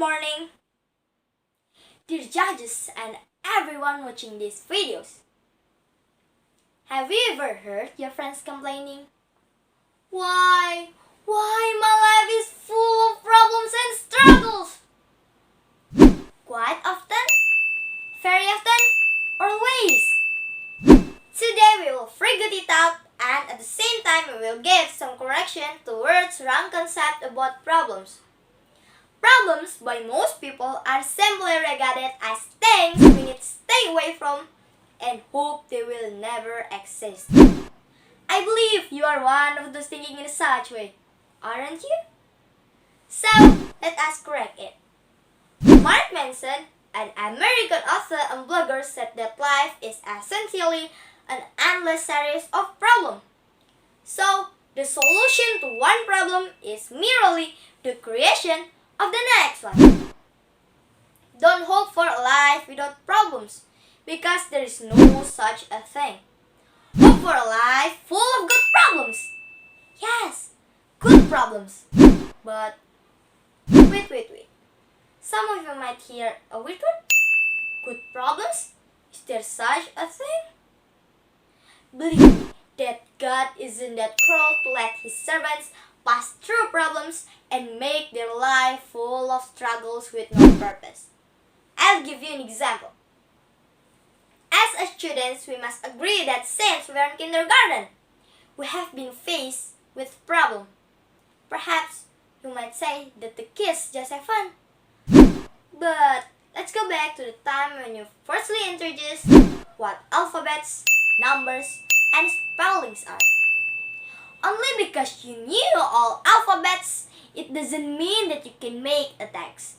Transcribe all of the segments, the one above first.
morning, dear judges and everyone watching these videos. Have you ever heard your friends complaining? Why my life is full of problems and struggles? Quite often? Very often? Always? Today we will figure it out, and at the same time we will give some correction towards wrong concept about problems. Problems by most people are simply regarded as things we need to stay away from and hope they will never exist. I believe you are one of those thinking in such way, aren't you? So, let us correct it. Mark Manson, an American author and blogger, said that life is essentially an endless series of problems. So, the solution to one problem is merely the creation of the next one. Don't hope for a life without problems, because there is no such a thing. Hope for a life full of good problems. Yes, good problems. But wait. Some of you might hear a weird word. Good problems? Is there such a thing? Believe me, that God isn't that cruel to let His servants pass through problems and make their life full of struggles with no purpose. I'll give you an example. As students, we must agree that since we are in kindergarten, we have been faced with problems. Perhaps you might say that the kids just have fun. But let's go back to the time when you firstly introduced what alphabets, numbers, and spellings are. Only because you knew all alphabets, it doesn't mean that you can make a text.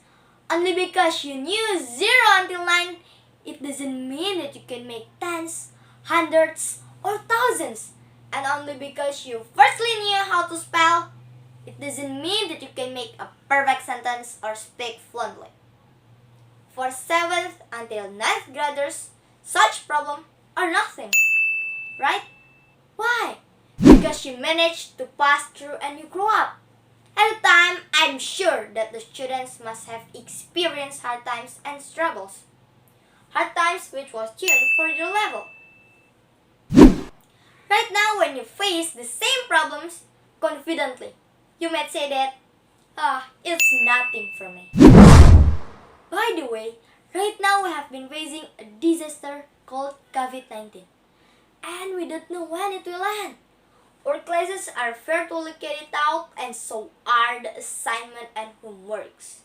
Only because you knew 0 until 9, it doesn't mean that you can make tens, hundreds, or thousands. And only because you firstly knew how to spell, it doesn't mean that you can make a perfect sentence or speak fluently. For 7th until 9th graders, such problems are nothing, right? Why? Because you managed to pass through and you grow up. At the time, I'm sure that the students must have experienced hard times and struggles. Hard times which was tuned for your level. Right now, when you face the same problems confidently, you might say that, it's nothing for me. By the way, right now we have been facing a disaster called COVID-19. And we don't know when it will end. Our classes are virtually carried out, and so are the assignment and homeworks.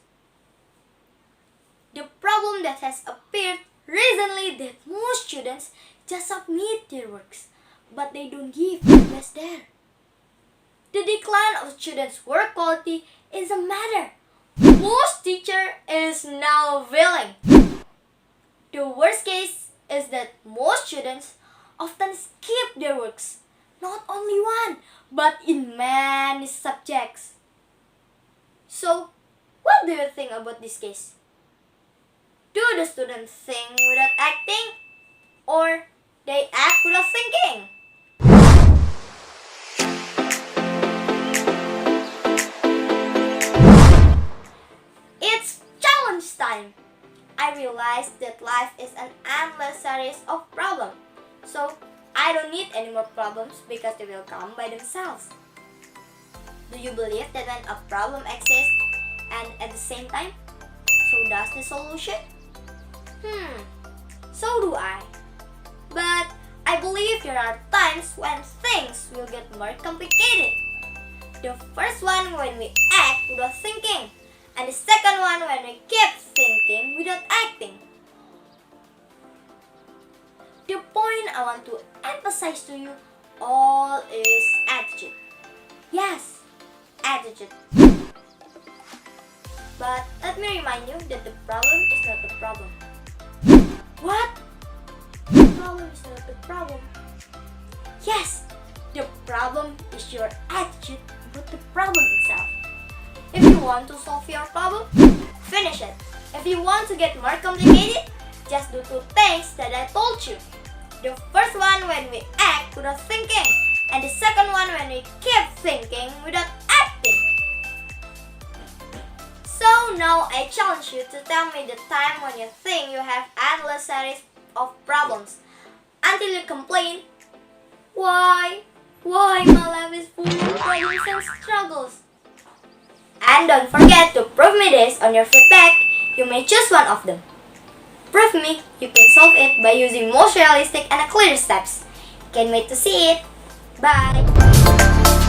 The problem that has appeared recently that most students just submit their works, but they don't give their best there. The decline of students' work quality is a matter most teacher is now willing. The worst case is that most students often skip their works, not only one, but in many subjects. So, what do you think about this case? Do the students think without acting, or they act without thinking? It's challenge time! I realized that life is an endless series of problems, so I don't need any more problems because they will come by themselves. Do you believe that when a problem exists and at the same time, so does the solution? So do I. But I believe there are times when things will get more complicated. The first one when we act without thinking, and the second one when we keep thinking without acting. The point I want to emphasize to you all is attitude. Yes, attitude. But let me remind you that the problem is not the problem. What? The problem is not the problem. Yes, the problem is your attitude about the problem itself. If you want to solve your problem, finish it. If you want to get more complicated, just do 2 things that I told you. The first one when we act without thinking, and the second one when we keep thinking without acting. So So now I challenge you to tell me the time when you think you have endless series of problems until you complain, why my life is full of problems and struggles. And don't forget to prove me this on your feedback. You may choose one of them. Prove me you can solve it by using most realistic and clear steps. Can't wait to see it. Bye!